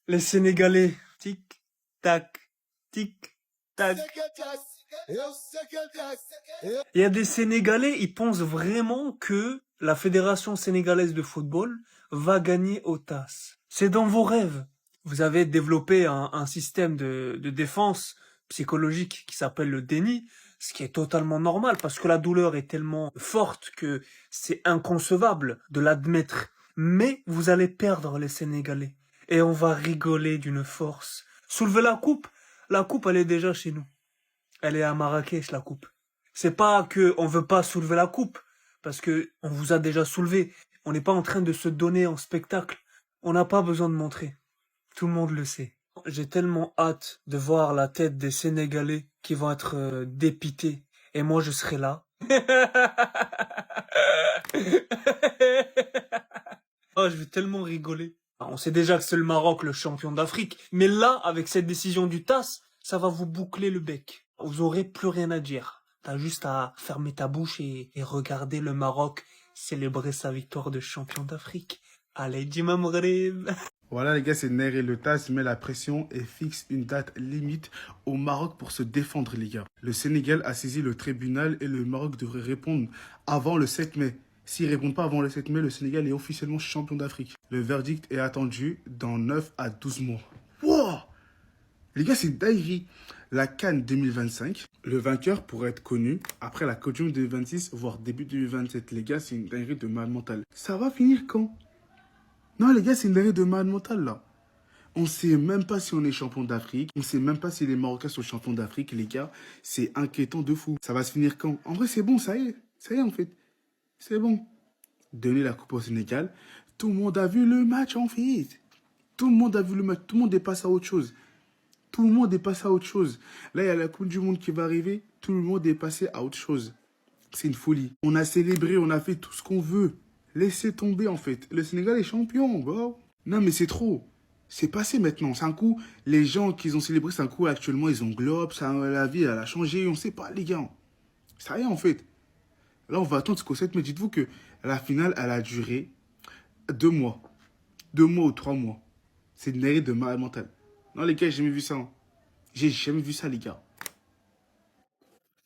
Les Sénégalais, tic-tac, tic-tac. Il y a des Sénégalais, ils pensent vraiment que la Fédération sénégalaise de football va gagner au TAS. C'est dans vos rêves. Vous avez développé un système de défense psychologique qui s'appelle le déni, ce qui est totalement normal parce que la douleur est tellement forte que c'est inconcevable de l'admettre. Mais vous allez perdre les Sénégalais et on va rigoler d'une force. Soulevez la coupe elle est déjà chez nous. Elle est à Marrakech, la coupe. C'est pas que on veut pas soulever la coupe, parce que on vous a déjà soulevé. On n'est pas en train de se donner en spectacle. On n'a pas besoin de montrer. Tout le monde le sait. J'ai tellement hâte de voir la tête des Sénégalais qui vont être dépités. Et moi, je serai là. Oh, je vais tellement rigoler. On sait déjà que c'est le Maroc le champion d'Afrique. Mais là, avec cette décision du TAS, ça va vous boucler le bec. Vous aurez plus rien à dire. T'as juste à fermer ta bouche et regarder le Maroc célébrer sa victoire de champion d'Afrique. Allez, dis-moi Maghreb. Voilà les gars, c'est Nair et le TAS met la pression et fixe une date limite au Maroc pour se défendre les gars. Le Sénégal a saisi le tribunal et le Maroc devrait répondre avant le 7 mai. S'ils ne répondent pas avant le 7 mai, le Sénégal est officiellement champion d'Afrique. Le verdict est attendu dans 9 à 12 mois. Wow! Les gars, c'est une dinguerie. La CAN 2025, le vainqueur pourrait être connu après la Coupe du Monde 2026, voire début 2027. Les gars, c'est une dinguerie de malade mental. Ça va finir quand? Non, les gars, c'est une dinguerie de malade mental, là. On sait même pas si on est champion d'Afrique. On sait même pas si les Marocains sont champions d'Afrique, les gars. C'est inquiétant de fou. Ça va se finir quand? En vrai, c'est bon, ça y est. Ça y est, en fait. C'est bon. Donner la coupe au Sénégal. Tout le monde a vu le match, en fait. Tout le monde a vu le match. Tout le monde est passé à autre chose. Tout le monde est passé à autre chose. Là, il y a la Coupe du Monde qui va arriver. Tout le monde est passé à autre chose. C'est une folie. On a célébré, on a fait tout ce qu'on veut. Laissez tomber, en fait. Le Sénégal est champion, bro. Non, mais c'est trop. C'est passé maintenant. C'est un coup, les gens qui ont célébré, c'est un coup, actuellement, ils ont globe. Ça, la vie, elle a changé. On sait pas, les gars. Ça y est, en fait. Là, on va attendre jusqu'au 7 mai. Dites-vous que la finale, elle a duré 2 mois. 2 mois ou 3 mois. C'est une mérite de malade mental. Non, les gars, j'ai jamais vu ça. Hein. J'ai jamais vu ça, les gars.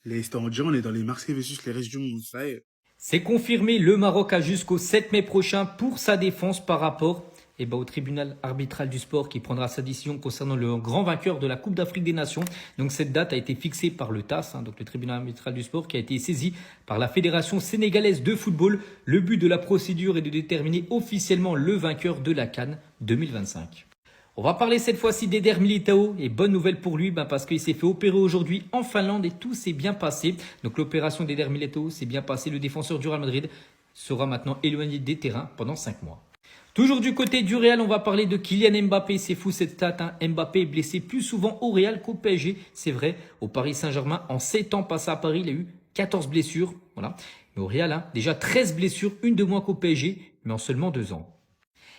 Les Standards, on est dans les Marseillais versus les restes du monde. Ça y est. C'est confirmé, le Maroc a jusqu'au 7 mai prochain pour sa défense par rapport au tribunal arbitral du sport qui prendra sa décision concernant le grand vainqueur de la Coupe d'Afrique des Nations. Donc cette date a été fixée par le TAS, donc le tribunal arbitral du sport, qui a été saisi par la Fédération sénégalaise de football. Le but de la procédure est de déterminer officiellement le vainqueur de la CAN 2025. On va parler cette fois-ci d'Eder Militao et bonne nouvelle pour lui parce qu'il s'est fait opérer aujourd'hui en Finlande et tout s'est bien passé. Donc l'opération d'Eder Militao s'est bien passée. Le défenseur du Real Madrid sera maintenant éloigné des terrains pendant 5 mois. Toujours du côté du Real, on va parler de Kylian Mbappé. C'est fou cette stat. Hein. Mbappé est blessé plus souvent au Real qu'au PSG. C'est vrai, au Paris Saint-Germain, en 7 ans passés à Paris, il a eu 14 blessures. Voilà. Mais au Real, déjà 13 blessures, une de moins qu'au PSG, mais en seulement 2 ans.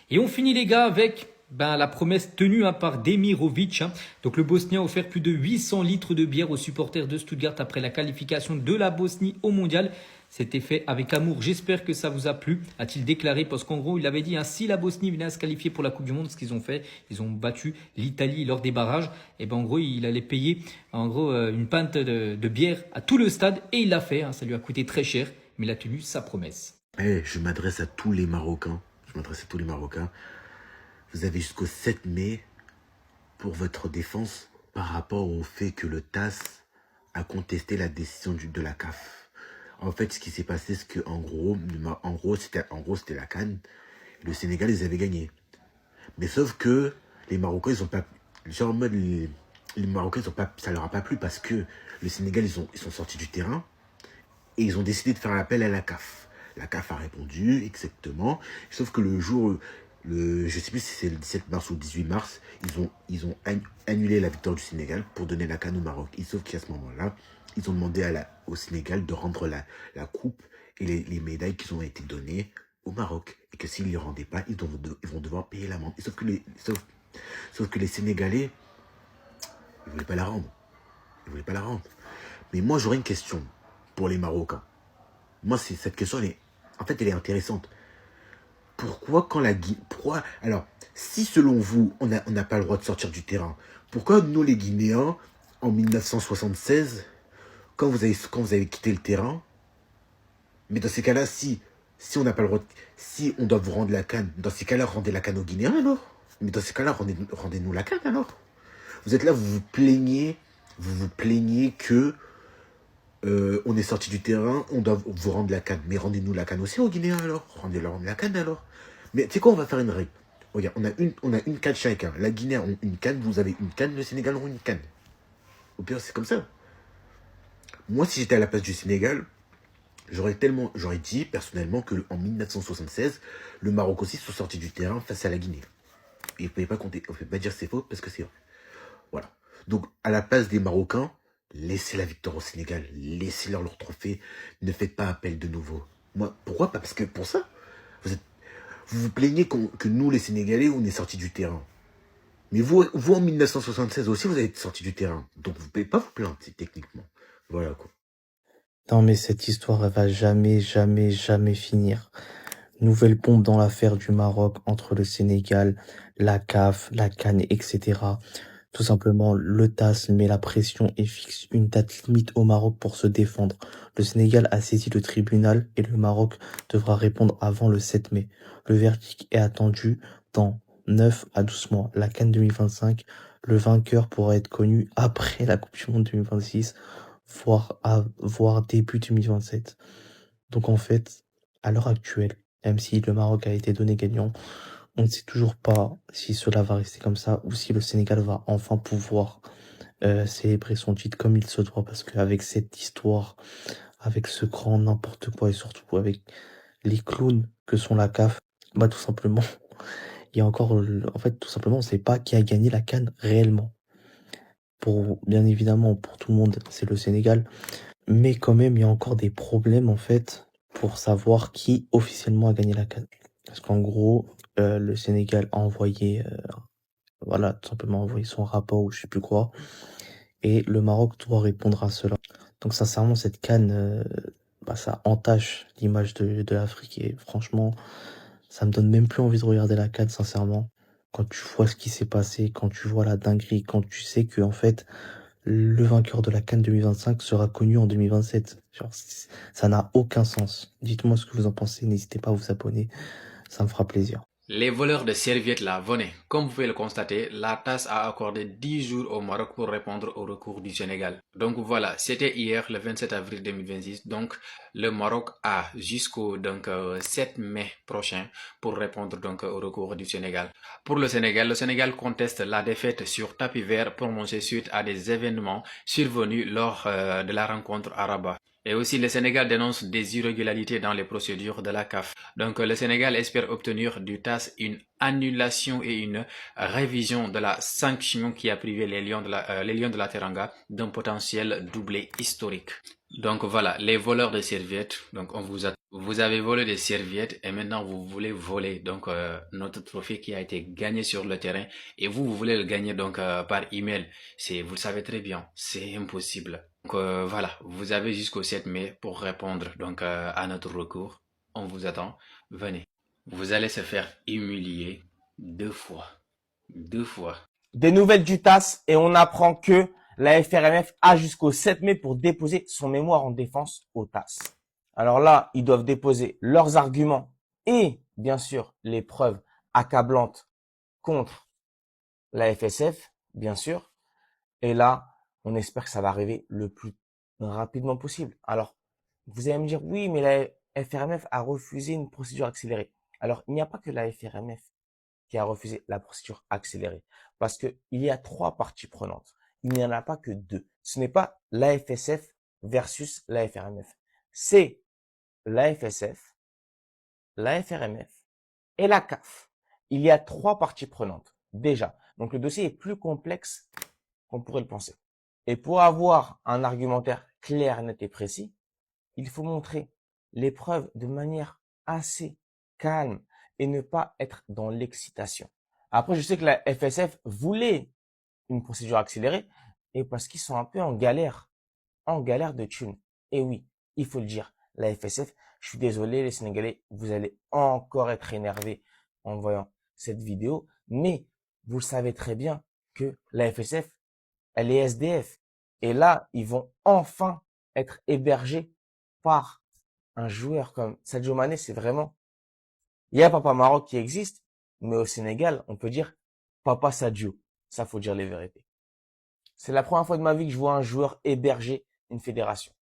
Et on finit les gars avec la promesse tenue par Demirovic. Donc le Bosnien a offert plus de 800 litres de bière aux supporters de Stuttgart après la qualification de la Bosnie au mondial. C'était fait avec amour. J'espère que ça vous a plu, a-t-il déclaré. Parce qu'en gros, il avait dit, si la Bosnie venait à se qualifier pour la Coupe du Monde, ce qu'ils ont fait, ils ont battu l'Italie lors des barrages. Et en gros, il allait payer une pinte de bière à tout le stade. Et il l'a fait. Ça lui a coûté très cher, mais il a tenu sa promesse. Je m'adresse à tous les Marocains. Vous avez jusqu'au 7 mai pour votre défense par rapport au fait que le TAS a contesté la décision de la CAF. En fait, ce qui s'est passé, c'est qu'en gros, c'était la CAN. Le Sénégal, ils avaient gagné. Mais sauf que les Marocains, ils ont pas... Genre en mode, les Marocains, ça leur a pas plu parce que le Sénégal, ils sont sortis du terrain et ils ont décidé de faire appel à la CAF. La CAF a répondu, exactement. Sauf que le jour... je sais plus si c'est le 17 mars ou le 18 mars, ils ont annulé la victoire du Sénégal pour donner la CAN au Maroc. Sauf qu'à ce moment-là, ils ont demandé au Sénégal de rendre la coupe et les médailles qui ont été données au Maroc. Et que s'ils ne les rendaient pas, ils vont devoir payer l'amende. Sauf que les Sénégalais, ils ne voulaient pas la rendre. Mais moi, j'aurais une question pour les Marocains. Moi, cette question, elle est intéressante. pourquoi quand la Guinée... Pourquoi... Alors, si selon vous, on n'a pas le droit de sortir du terrain, pourquoi nous les Guinéens, en 1976, quand vous avez quitté le terrain, mais dans ces cas-là, si on n'a pas le droit, si on doit vous rendre la CAN, dans ces cas-là, rendez la CAN aux Guinéens alors. Mais dans ces cas-là, rendez-nous la CAN alors. Vous êtes là, vous vous plaignez que on est sorti du terrain, on doit vous rendre la CAN. Mais rendez-nous la CAN aussi aux Guinéens alors. Rendez-leur la CAN alors. Mais tu sais quoi, on va faire une règle. Regarde, on a une CAN chacun. La Guinée a une CAN, vous avez une CAN, le Sénégal a une CAN. Au pire, c'est comme ça. Moi, si j'étais à la place du Sénégal, j'aurais dit personnellement que en 1976, le Maroc aussi soit sorti du terrain face à la Guinée. Et vous pouvez pas compter, vous pouvez pas dire c'est faux parce que c'est vrai. Voilà. Donc, à la place des Marocains, laissez la victoire au Sénégal, laissez-leur leur trophée, ne faites pas appel de nouveau. Moi, pourquoi pas? Parce que pour ça, vous vous plaignez que nous, les Sénégalais, on est sortis du terrain. Mais vous, en 1976 aussi, vous êtes sortis du terrain. Donc, vous ne pouvez pas vous plaindre, techniquement. Voilà, quoi. Non, mais cette histoire, elle va jamais, jamais, jamais finir. Nouvelle bombe dans l'affaire du Maroc entre le Sénégal, la CAF, la CAN, etc. Tout simplement, le TAS met la pression et fixe une date limite au Maroc pour se défendre. Le Sénégal a saisi le tribunal et le Maroc devra répondre avant le 7 mai. Le verdict est attendu dans 9 à 12 mois. La CAN 2025, le vainqueur pourra être connu après la Coupe du Monde 2026, voire début 2027. Donc en fait, à l'heure actuelle, même si le Maroc a été donné gagnant, on ne sait toujours pas si cela va rester comme ça ou si le Sénégal va enfin pouvoir célébrer son titre comme il se doit, parce qu'avec cette histoire, avec ce grand n'importe quoi et surtout avec les clowns que sont la CAF, bah tout simplement, il y a encore, en fait, tout simplement, on ne sait pas qui a gagné la CAN réellement. Bien évidemment, pour tout le monde, c'est le Sénégal, mais quand même, il y a encore des problèmes en fait pour savoir qui officiellement a gagné la CAN. Parce qu'en gros, le Sénégal a envoyé, voilà, tout simplement envoyé son rapport ou je sais plus quoi, et le Maroc doit répondre à cela. Donc sincèrement, cette CAN, bah, ça entache l'image de l'Afrique et franchement, ça me donne même plus envie de regarder la CAN, sincèrement. Quand tu vois ce qui s'est passé, quand tu vois la dinguerie, quand tu sais que en fait, le vainqueur de la CAN 2025 sera connu en 2027. Genre, ça n'a aucun sens. Dites-moi ce que vous en pensez, n'hésitez pas à vous abonner, ça me fera plaisir. Les voleurs de serviettes là, venez. Comme vous pouvez le constater, la TAS a accordé 10 jours au Maroc pour répondre au recours du Sénégal. Donc voilà, c'était hier le 27 avril 2026. Donc le Maroc a jusqu'au 7 mai prochain pour répondre donc au recours du Sénégal. Pour le Sénégal conteste la défaite sur tapis vert prononcée suite à des événements survenus lors de la rencontre à Rabat. Et aussi, le Sénégal dénonce des irrégularités dans les procédures de la CAF. Donc, le Sénégal espère obtenir du TAS une annulation et une révision de la sanction qui a privé les Lions de la Teranga d'un potentiel doublé historique. Donc voilà, les voleurs de serviettes. Donc vous avez volé des serviettes et maintenant vous voulez voler donc notre trophée qui a été gagné sur le terrain et vous voulez le gagner donc par email. Vous le savez très bien, c'est impossible. Donc voilà, vous avez jusqu'au 7 mai pour répondre donc à notre recours. On vous attend, venez. Vous allez se faire humilier 2 fois. 2 fois. Des nouvelles du TAS et on apprend que la FRMF a jusqu'au 7 mai pour déposer son mémoire en défense au TAS. Alors là, ils doivent déposer leurs arguments et bien sûr les preuves accablantes contre la FSF, bien sûr. Et là, on espère que ça va arriver le plus rapidement possible. Alors, vous allez me dire, oui, mais la FRMF a refusé une procédure accélérée. Alors, il n'y a pas que la FRMF qui a refusé la procédure accélérée, parce que il y a 3 parties prenantes. Il n'y en a pas que 2. Ce n'est pas la FSF versus la FRMF. C'est la FSF, la FRMF et la CAF. Il y a 3 parties prenantes, déjà. Donc, le dossier est plus complexe qu'on pourrait le penser. Et pour avoir un argumentaire clair, net et précis, il faut montrer les preuves de manière assez calme et ne pas être dans l'excitation. Après, je sais que la FSF voulait une procédure accélérée et parce qu'ils sont un peu en galère de thunes. Et oui, il faut le dire, la FSF Je suis désolé, les Sénégalais, vous allez encore être énervés en voyant cette vidéo, mais vous le savez très bien que la FSF, elle est SDF. Et là, ils vont enfin être hébergés par un joueur comme Sadio Mané. C'est vraiment, il y a Papa Maroc qui existe, mais au Sénégal, on peut dire Papa Sadio. Ça, faut dire les vérités. C'est la première fois de ma vie que je vois un joueur héberger une fédération.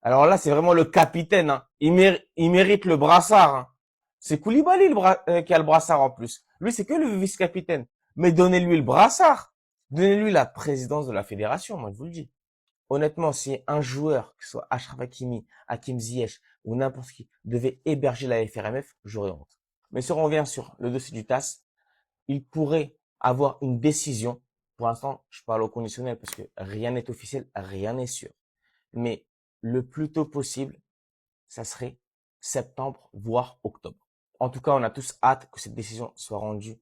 Alors là, c'est vraiment le capitaine. Hein. Il mérite le brassard. Hein. C'est Koulibaly qui a le brassard en plus. Lui, c'est que le vice-capitaine. Mais donnez-lui le brassard. Donnez-lui la présidence de la fédération, moi je vous le dis. Honnêtement, si un joueur, que ce soit Achraf Hakimi, Hakim Ziyech ou n'importe qui, devait héberger la FRMF, j'aurais honte. Mais si on revient sur le dossier du TAS, il pourrait avoir une décision. Pour l'instant, je parle au conditionnel parce que rien n'est officiel, rien n'est sûr. Mais le plus tôt possible, ça serait septembre, voire octobre. En tout cas, on a tous hâte que cette décision soit rendue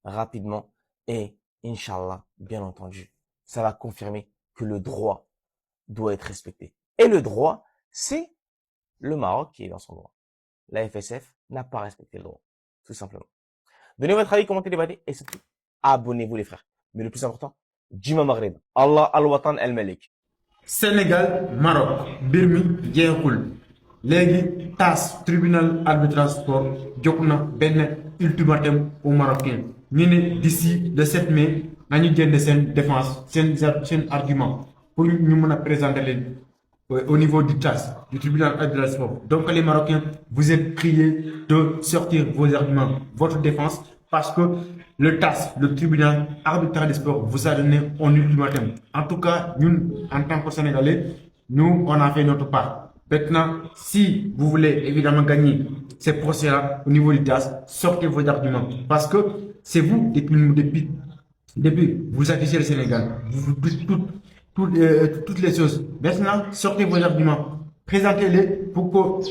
rapidement et Inch'Allah, bien entendu, ça va confirmer que le droit doit être respecté. Et le droit, c'est le Maroc qui est dans son droit. La FSF n'a pas respecté le droit, tout simplement. Donnez votre avis, commentez, débattez et surtout, abonnez-vous les frères. Mais le plus important, Juma Maghreb, Allah al-Watan al-Malik. Sénégal Maroc mbir mi jeexul léegi TAS tribunal arbitral sport jox na benn ultimatum au Marocain ñu ne d'ici le 7 mai nañu génne seen défense seen argument pour ñu mën a présenter leen au niveau du TAS du tribunal arbitral sport. Donc les Marocains, vous êtes priés de sortir vos arguments, votre défense, parce que le TAS, le tribunal arbitral des sports, vous a donné un ultimatum. En tout cas, nous, en tant que Sénégalais, nous, on a fait notre part. Maintenant, si vous voulez évidemment gagner ces procès-là au niveau du TAS, sortez vos arguments. Parce que c'est vous, depuis vous accusez le Sénégal. Vous dites toutes les choses. Maintenant, sortez vos arguments. Présentez-les pour qu'on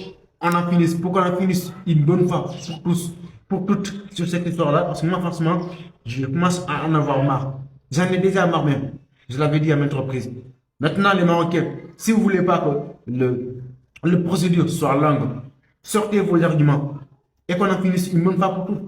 en finisse, une bonne fois pour tous. Pour toutes sur cette histoire-là, parce que moi, franchement, je commence à en avoir marre. J'en ai déjà marre même. Je l'avais dit à maintes reprises. Maintenant, les Marocains, si vous voulez pas que le procédure soit longue, sortez vos arguments et qu'on en finisse une bonne fois pour toutes.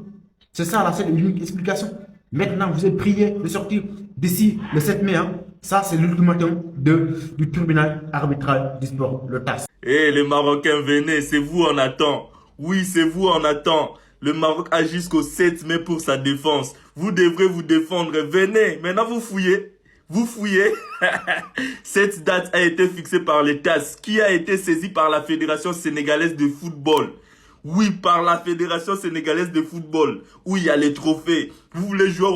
C'est ça la seule unique explication. Maintenant, vous êtes priés de sortir d'ici le 7 mai. Hein. Ça, c'est l'ultimatum du tribunal arbitral du sport, le TAS. Eh, les Marocains, venez, c'est vous en attend. Oui, c'est vous en attend. Le Maroc a jusqu'au 7 mai pour sa défense. Vous devrez vous défendre. Venez, maintenant vous fouillez. Vous fouillez. Cette date a été fixée par les TAS, qui a été saisie par la Fédération sénégalaise de football. Oui, par la Fédération sénégalaise de football, où il y a les trophées. Vous voulez jouer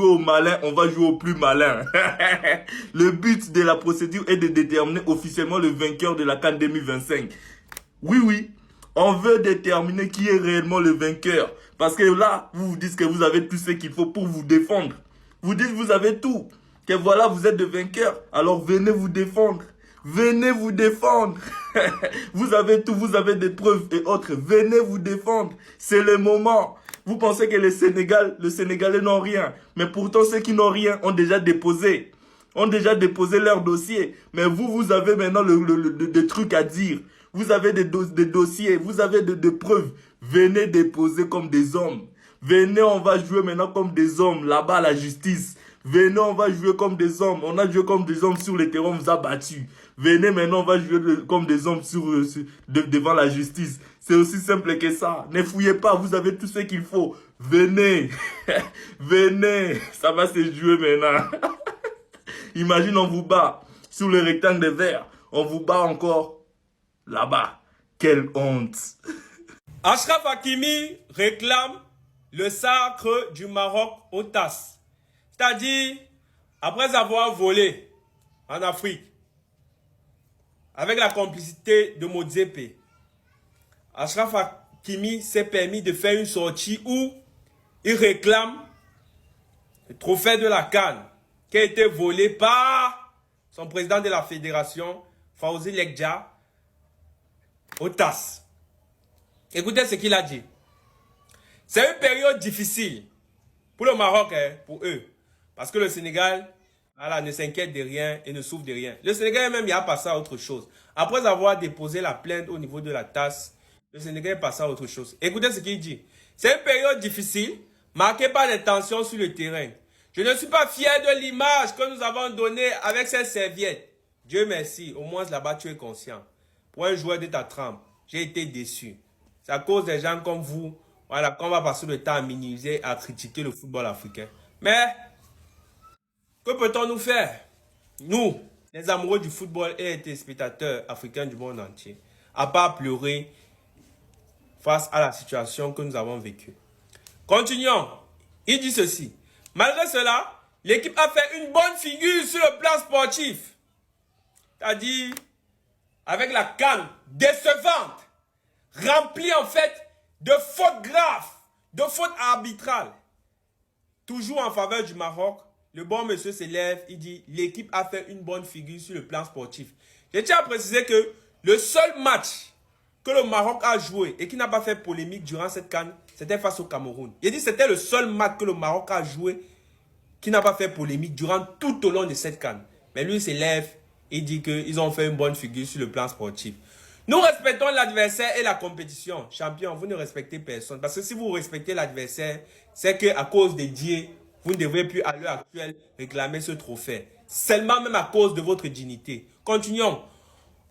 au malin, on va jouer au plus malin. Le but de la procédure est de déterminer officiellement le vainqueur de la CAN 2025. Oui. On veut déterminer qui est réellement le vainqueur. Parce que là, vous vous dites que vous avez tout ce qu'il faut pour vous défendre. Vous dites que vous avez tout. Que voilà, vous êtes de vainqueur. Alors venez vous défendre. Venez vous défendre. Vous avez tout, vous avez des preuves et autres. Venez vous défendre. C'est le moment. Vous pensez que les Sénégalais n'ont rien. Mais pourtant, ceux qui n'ont rien ont déjà déposé. Leur dossier. Mais vous avez maintenant des trucs à dire. Vous avez des dossiers, vous avez des preuves. Venez déposer comme des hommes. Venez, on va jouer maintenant comme des hommes, là-bas à la justice. Venez, on va jouer comme des hommes. On a joué comme des hommes sur le terrain, on vous a battus. Venez, maintenant, on va jouer comme des hommes devant la justice. C'est aussi simple que ça. Ne fouillez pas, vous avez tout ce qu'il faut. Venez. Venez. Ça va se jouer maintenant. Imagine, on vous bat sur le rectangle de verre. On vous bat encore. Là-bas, quelle honte. Achraf Hakimi réclame le sacre du Maroc au TAS. C'est-à-dire, après avoir volé en Afrique, avec la complicité de Motsepe, Achraf Hakimi s'est permis de faire une sortie où il réclame le trophée de la CAN qui a été volé par son président de la fédération, Fawzi Lekdja, au TAS. Écoutez ce qu'il a dit. C'est une période difficile pour le Maroc, pour eux. Parce que le Sénégal voilà, ne s'inquiète de rien et ne souffre de rien. Le Sénégal même, il a passé à autre chose. Après avoir déposé la plainte au niveau de la TAS, le Sénégal est passé à autre chose. Écoutez ce qu'il dit. C'est une période difficile, marquée par des tensions sur le terrain. Je ne suis pas fier de l'image que nous avons donnée avec ces serviettes. Dieu merci, au moins là-bas tu es conscient. Pour un joueur de ta trempe, j'ai été déçu. C'est à cause des gens comme vous, voilà, qu'on va passer le temps à minimiser, à critiquer le football africain. Mais, que peut-on nous faire? Nous, les amoureux du football et les spectateurs africains du monde entier, à part pleurer face à la situation que nous avons vécue. Continuons. Il dit ceci. Malgré cela, l'équipe a fait une bonne figure sur le plan sportif. C'est-à-dire, avec la CAN décevante, remplie en fait de fautes graves, de fautes arbitrales. Toujours en faveur du Maroc, le bon monsieur s'élève, il dit l'équipe a fait une bonne figure sur le plan sportif. Je tiens à préciser que le seul match que le Maroc a joué et qui n'a pas fait polémique durant cette CAN, c'était face au Cameroun. Il dit c'était le seul match que le Maroc a joué qui n'a pas fait polémique durant tout au long de cette CAN. Mais lui s'élève, il dit qu'ils ont fait une bonne figure sur le plan sportif. Nous respectons l'adversaire et la compétition. Champion, vous ne respectez personne. Parce que si vous respectez l'adversaire, c'est qu'à cause des dieux, vous ne devrez plus à l'heure actuelle réclamer ce trophée. Seulement même à cause de votre dignité. Continuons.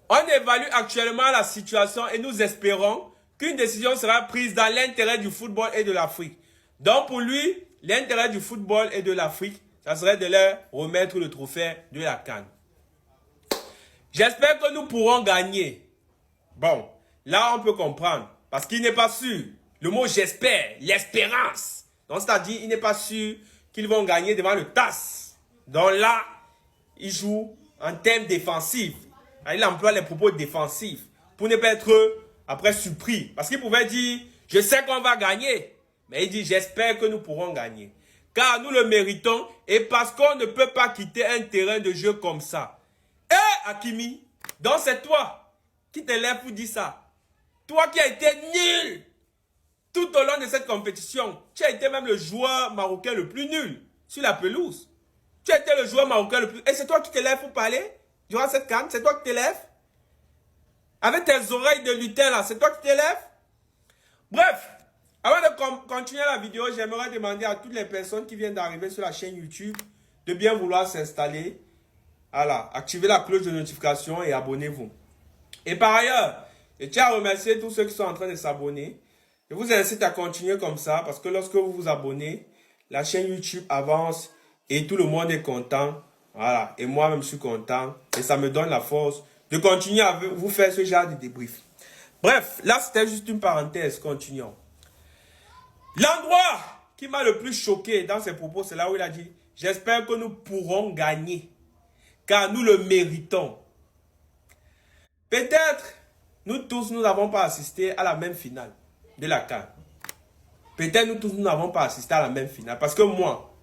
On évalue actuellement la situation et nous espérons qu'une décision sera prise dans l'intérêt du football et de l'Afrique. Donc pour lui, l'intérêt du football et de l'Afrique, ça serait de leur remettre le trophée de la CAN. J'espère que nous pourrons gagner. Bon, là on peut comprendre. Parce qu'il n'est pas sûr. Le mot j'espère, l'espérance. Donc c'est-à-dire, il n'est pas sûr qu'ils vont gagner devant le TAS. Donc là, il joue en termes défensifs. Il emploie les propos défensifs pour ne pas être après surpris. Parce qu'il pouvait dire, je sais qu'on va gagner. Mais il dit, j'espère que nous pourrons gagner. Car nous le méritons et parce qu'on ne peut pas quitter un terrain de jeu comme ça. Hakimi, donc c'est toi qui t'es là pour dire ça. Toi qui as été nul tout au long de cette compétition. Tu as été même le joueur marocain le plus nul sur la pelouse. Tu as été le joueur marocain le plus... Et c'est toi qui te lèves pour parler durant cette CAN? C'est toi qui te lèves? Avec tes oreilles de lutin là, c'est toi qui te lèves? Bref, avant de continuer la vidéo, j'aimerais demander à toutes les personnes qui viennent d'arriver sur la chaîne YouTube de bien vouloir s'installer. Voilà, activez la cloche de notification et abonnez-vous. Et par ailleurs, je tiens à remercier tous ceux qui sont en train de s'abonner. Je vous incite à continuer comme ça parce que lorsque vous vous abonnez, la chaîne YouTube avance et tout le monde est content. Voilà, et moi-même je suis content et ça me donne la force de continuer à vous faire ce genre de débrief. Bref, là c'était juste une parenthèse, continuons. L'endroit qui m'a le plus choqué dans ses propos, c'est là où il a dit « J'espère que nous pourrons gagner, car nous le méritons. » Peut-être, nous tous, nous n'avons pas assisté à la même finale de la CAN. Peut-être nous tous, nous n'avons pas assisté à la même finale. Parce que moi,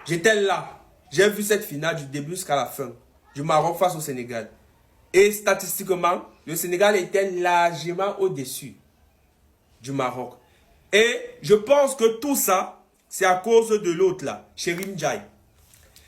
j'étais là. J'ai vu cette finale du début jusqu'à la fin. Du Maroc face au Sénégal. Et statistiquement, le Sénégal était largement au-dessus du Maroc. Et je pense que tout ça, c'est à cause de l'autre là, Cheirim Ndiaye.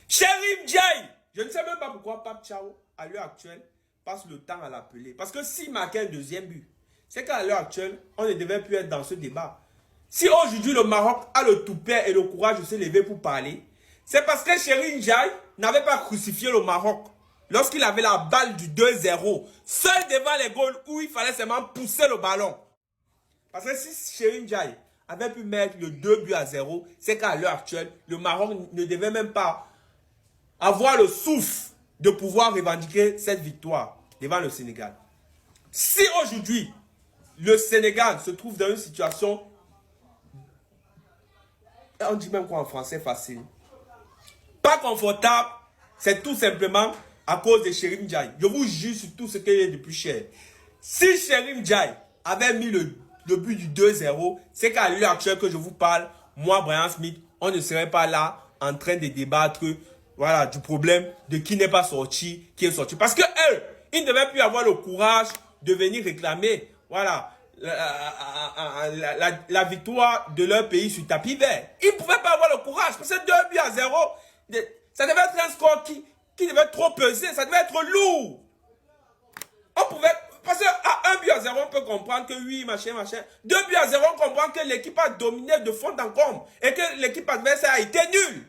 Cheirim Ndiaye! Je ne sais même pas pourquoi Pape Thiaw, à l'heure actuelle, passe le temps à l'appeler. Parce que s'il marquait un deuxième but, c'est qu'à l'heure actuelle, on ne devait plus être dans ce débat. Si aujourd'hui le Maroc a le toupet et le courage de se lever pour parler, c'est parce que Cheirim Ndiaye n'avait pas crucifié le Maroc lorsqu'il avait la balle du 2-0, seul devant les goals où il fallait seulement pousser le ballon. Parce que si Cheirim Ndiaye avait pu mettre le 2-0, c'est qu'à l'heure actuelle, le Maroc ne devait même pas avoir le souffle de pouvoir revendiquer cette victoire devant le Sénégal. Si aujourd'hui, le Sénégal se trouve dans une situation, on dit même quoi en français facile, pas confortable, c'est tout simplement à cause de Cheirim Ndiaye. Je vous jure sur tout ce qu'il est de plus cher. Si Cheirim Ndiaye avait mis le but du 2-0, c'est qu'à l'heure actuelle que je vous parle, moi, Brian Smith, on ne serait pas là en train de débattre, voilà, du problème de qui n'est pas sorti, qui est sorti. Parce que eux, ils ne devaient plus avoir le courage de venir réclamer, voilà, la victoire de leur pays sur tapis vert. Ils ne pouvaient pas avoir le courage. Parce que 2-0, Ça devait être un score qui devait trop peser. Ça devait être lourd. On pouvait... Parce qu'à 1-0, on peut comprendre que oui, machin. 2-0, on comprend que l'équipe a dominé de fond en comble. Et que l'équipe adversaire a été nulle.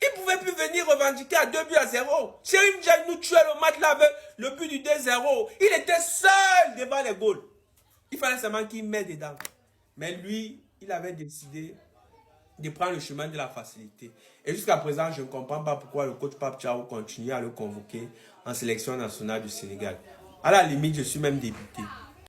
Il ne pouvait plus venir revendiquer à 2-0. Cherim Ndiaye nous tuait le match là avec le but du 2-0. Il était seul devant les goals. Il fallait seulement qu'il mette dedans. Mais lui, il avait décidé de prendre le chemin de la facilité. Et jusqu'à présent, je ne comprends pas pourquoi le coach Pape Thiaw continue à le convoquer en sélection nationale du Sénégal. À la limite, je suis même député.